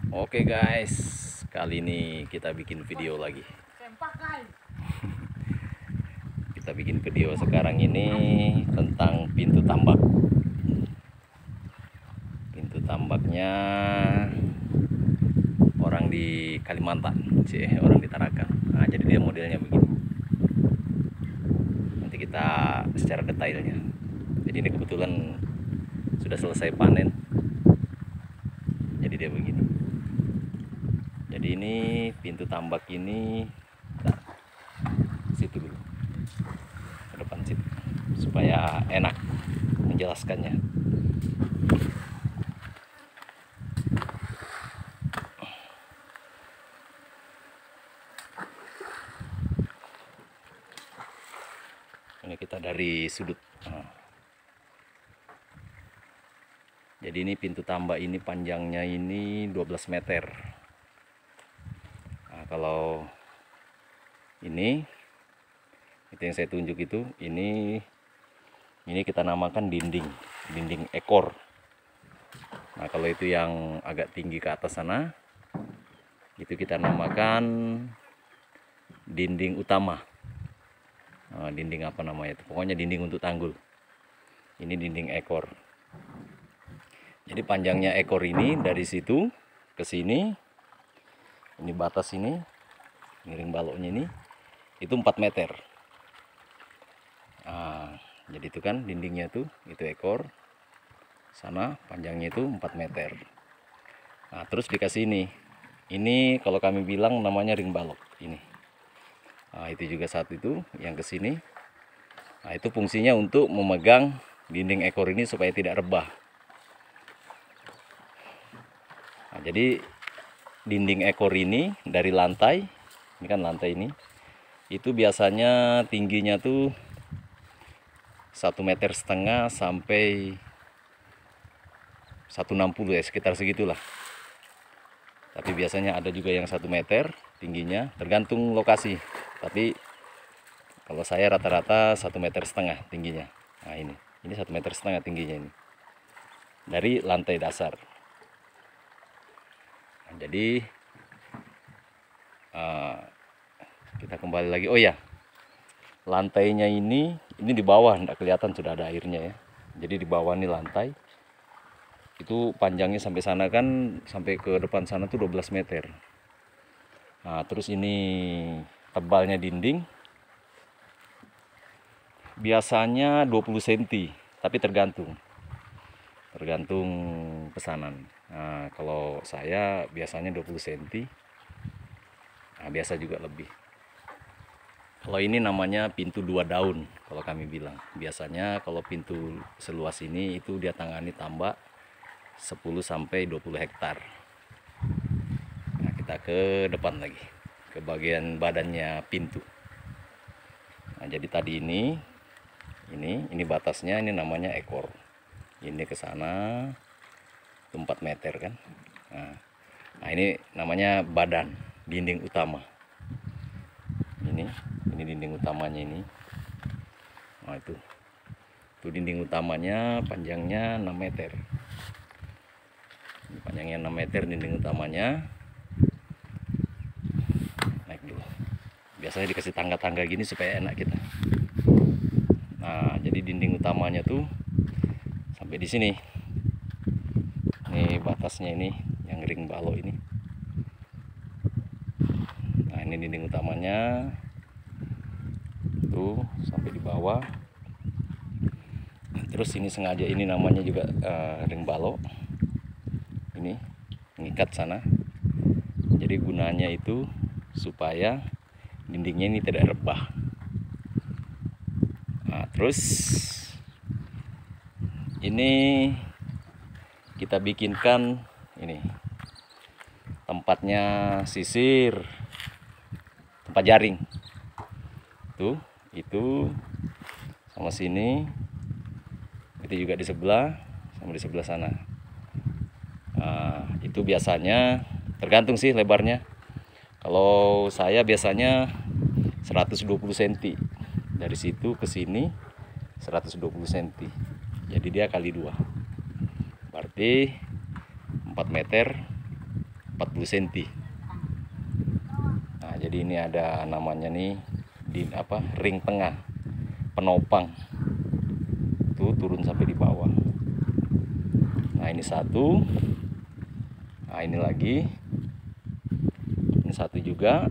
Oke guys, kali ini kita bikin video lagi. Kita bikin video sekarang ini tentang pintu tambak. Pintu tambaknya orang di Kalimantan, orang di Tarakan. Nah, jadi dia modelnya begini. Nanti kita secara detailnya. Jadi ini kebetulan sudah selesai panen. Jadi dia begini. Jadi ini pintu tambak ini, bentar, situ dulu, ke depan situ, supaya enak menjelaskannya. Ini kita dari sudut. Jadi ini pintu tambak ini panjangnya ini 12 meter. Nah, kalau ini itu yang saya tunjuk itu, ini kita namakan dinding ekor. Nah, kalau itu yang agak tinggi ke atas sana, itu kita namakan dinding utama. Nah, dinding apa namanya itu? Pokoknya dinding untuk tanggul. Ini dinding ekor. Jadi panjangnya ekor ini dari situ ke sini, ini batas ini ring baloknya ini, itu 4 meter. Nah, jadi itu kan dindingnya itu ekor. Sana panjangnya itu 4 meter. Nah, terus dikasih ini kalau kami bilang namanya ring balok ini. Nah, itu juga satu itu yang ke sini. Nah, itu fungsinya untuk memegang dinding ekor ini supaya tidak rebah. Nah, jadi dinding ekor ini dari lantai, ini kan lantai ini, itu biasanya tingginya tuh 1,5 meter sampai 1,60 ya, sekitar segitulah. Tapi biasanya ada juga yang 1 meter tingginya, tergantung lokasi. Tapi kalau saya rata-rata 1,5 meter tingginya. Nah, ini 1,5 meter tingginya ini dari lantai dasar. Nah, jadi kita kembali lagi. Oh ya, lantainya ini di bawah, tidak kelihatan sudah ada airnya ya. Jadi di bawah ini lantai itu panjangnya sampai sana kan, sampai ke depan sana tuh 12 meter. Nah, terus ini tebalnya dinding biasanya 20 cm, tapi tergantung pesanan. Nah, kalau saya biasanya 20 cm. Nah, biasa juga lebih. Kalau ini namanya pintu 2 daun kalau kami bilang. Biasanya kalau pintu seluas ini itu dia tangani tambak 10 sampai 20 hektar. Nah, kita ke depan lagi, ke bagian badannya pintu. Nah, jadi tadi ini batasnya, ini namanya ekor. Ini ke sana 4 meter kan. Nah, ini namanya badan, dinding utama. Ini dinding utamanya ini. Nah, itu dinding utamanya panjangnya 6 meter. Ini panjangnya 6 meter dinding utamanya. Naik dulu. Biasanya dikasih tangga-tangga gini supaya enak kita. Nah, jadi dinding utamanya tuh sampai di sini. Ini batasnya ini yang ring balok ini. Nah, ini dinding utamanya tuh sampai di bawah. Nah, terus ini sengaja ini namanya juga ring balok. Ini mengikat sana. Jadi gunanya itu supaya dindingnya ini tidak rebah. Nah, terus ini kita bikinkan ini tempatnya sisir, tempat jaring tuh, itu sama sini, itu juga di sebelah, sama di sebelah sana. Nah, itu biasanya tergantung sih lebarnya. Kalau saya biasanya 120 cm, dari situ ke sini 120 cm, jadi dia kali 2, berarti 4 meter 40 cm. Nah, jadi ini ada namanya nih di ring tengah penopang tuh, turun sampai di bawah. Nah, ini satu. Nah, ini lagi. Ini satu juga,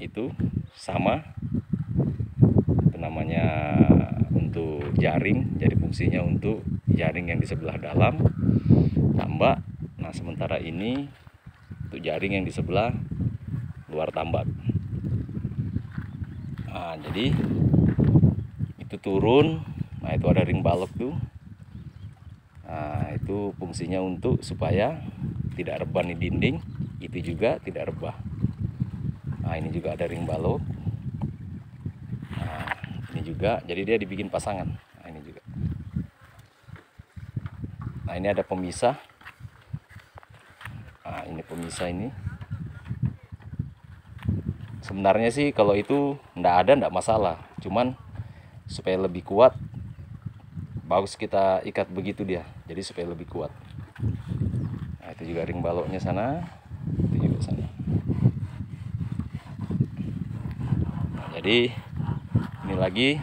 itu sama. Itu namanya untuk jaring, jadi fungsinya untuk jaring yang di sebelah dalam tambak. Nah, sementara ini untuk jaring yang di sebelah luar tambak. Nah, jadi itu turun. Nah, itu ada ring balok tuh. Nah, itu fungsinya untuk supaya tidak rebah di dinding, itu juga tidak rebah. Nah, ini juga ada ring balok. Nah, ini juga, jadi dia dibikin pasangan. Nah, ini juga. Nah, ini ada pemisah. Nah, ini pemisah ini. Sebenarnya sih kalau itu enggak masalah. Cuman supaya lebih kuat, bagus kita ikat begitu dia. Jadi supaya lebih kuat. Nah, itu juga ring baloknya sana. Itu juga sana. Nah, jadi ini lagi.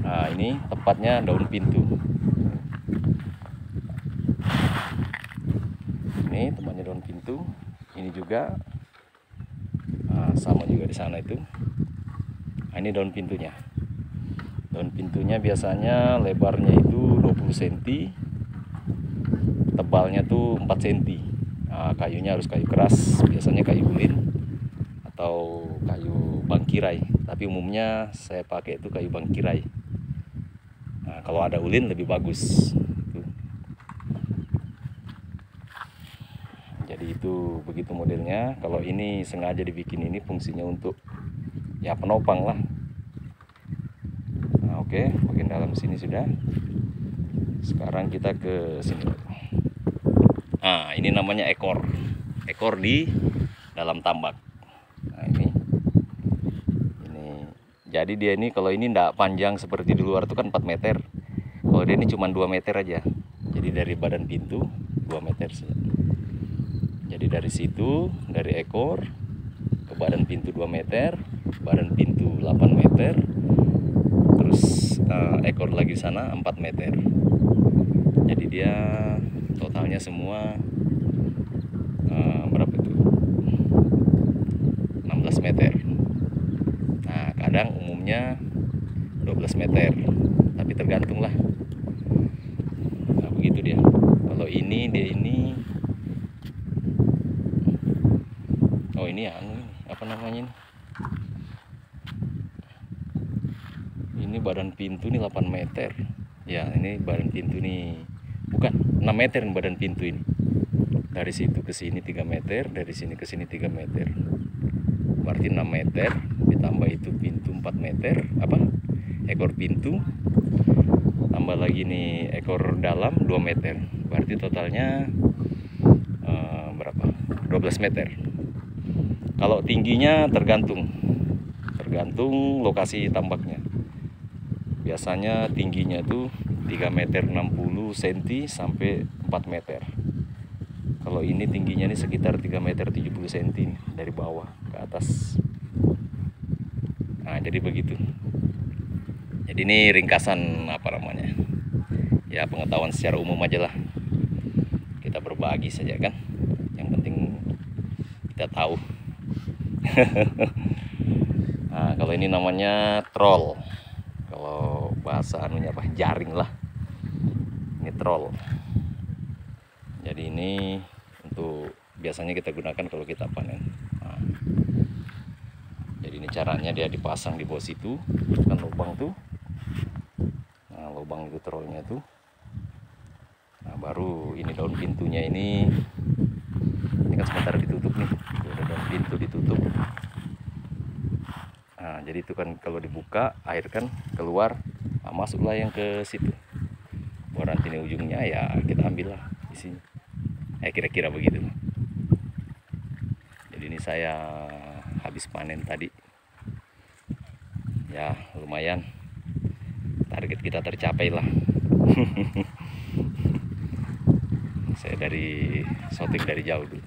Nah, ini tempatnya daun pintu. Ini tempatnya daun pintu. Ini juga. Nah, sama juga di sana itu. Nah, ini daun pintunya. Daun pintunya biasanya lebarnya itu 20 cm, tebalnya tuh 4 cm. Nah, kayunya harus kayu keras, biasanya kayu ulin atau kayu bangkirai. Tapi umumnya saya pakai itu kayu bangkirai. Nah, kalau ada ulin lebih bagus. Jadi itu begitu modelnya. Kalau ini sengaja dibikin ini fungsinya untuk ya penopang lah. Nah, oke, bagian dalam sini sudah. Sekarang kita ke sini. Nah, ini namanya ekor di dalam tambak. Nah, ini jadi dia ini kalau ini tidak panjang seperti di luar itu kan 4 meter. Kalau dia ini cuma 2 meter aja. Jadi dari badan pintu 2 meter saja. Jadi dari situ, dari ekor ke badan pintu 2 meter, badan pintu 8 meter, terus ekor lagi sana 4 meter. Jadi dia totalnya semua berapa itu? 16 meter. Nah, kadang umumnya 12 meter, tapi tergantung lah. Nah, begitu dia. Kalau ini dia ini, oh ini ya, apa namanya ini? Ini badan pintu nih 8 meter. Ya, ini badan pintu nih, bukan 6 meter nih badan pintu ini. Dari situ ke sini 3 meter, dari sini ke sini 3 meter. Berarti 6 meter, ditambah itu pintu 4 meter, ekor pintu, tambah lagi nih ekor dalam 2 meter. Berarti totalnya berapa? 12 meter. Kalau tingginya tergantung lokasi tambaknya. Biasanya tingginya tuh 3 meter 60 cm sampai 4 meter. Kalau ini tingginya nih sekitar 3 meter 70 cm dari bawah ke atas. Nah, jadi begitu. Jadi ini ringkasan ya pengetahuan secara umum aja lah. Kita berbagi saja kan. Yang penting kita tahu. Nah, kalau ini namanya troll. Kalau bahasa jaring lah. Ini troll. Jadi ini untuk biasanya kita gunakan kalau kita panen. Nah, jadi ini caranya dia dipasang di bawah situ, kan lubang tuh. Nah, lubang itu trollnya tuh. Nah, baru ini daun pintunya ini kan sebentar ditutup nih. Udah daun pintu ditutup. Nah, jadi itu kan kalau dibuka air kan keluar, nah, masuklah yang ke situ. Buat nanti ini ujungnya ya kita ambil lah isinya. Kira-kira begitu. Jadi ini saya habis panen tadi. Ya lumayan, target kita tercapai lah. Saya dari shooting dari jauh dulu.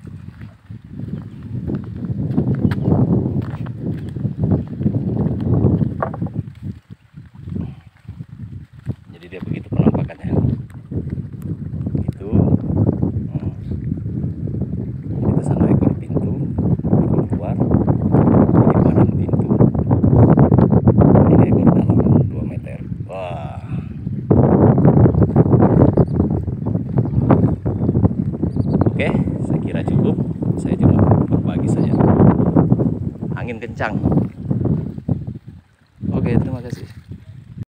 Jadi dia begitu penampakannya. Itu. Itu sana ekor pintu, ekor luar. Ini badan pintu. Ini ekor dalam 2 meter. Wah. Oke, saya kira cukup. Saya cuma berbagi saja. Angin kencang. Oke, terima kasih.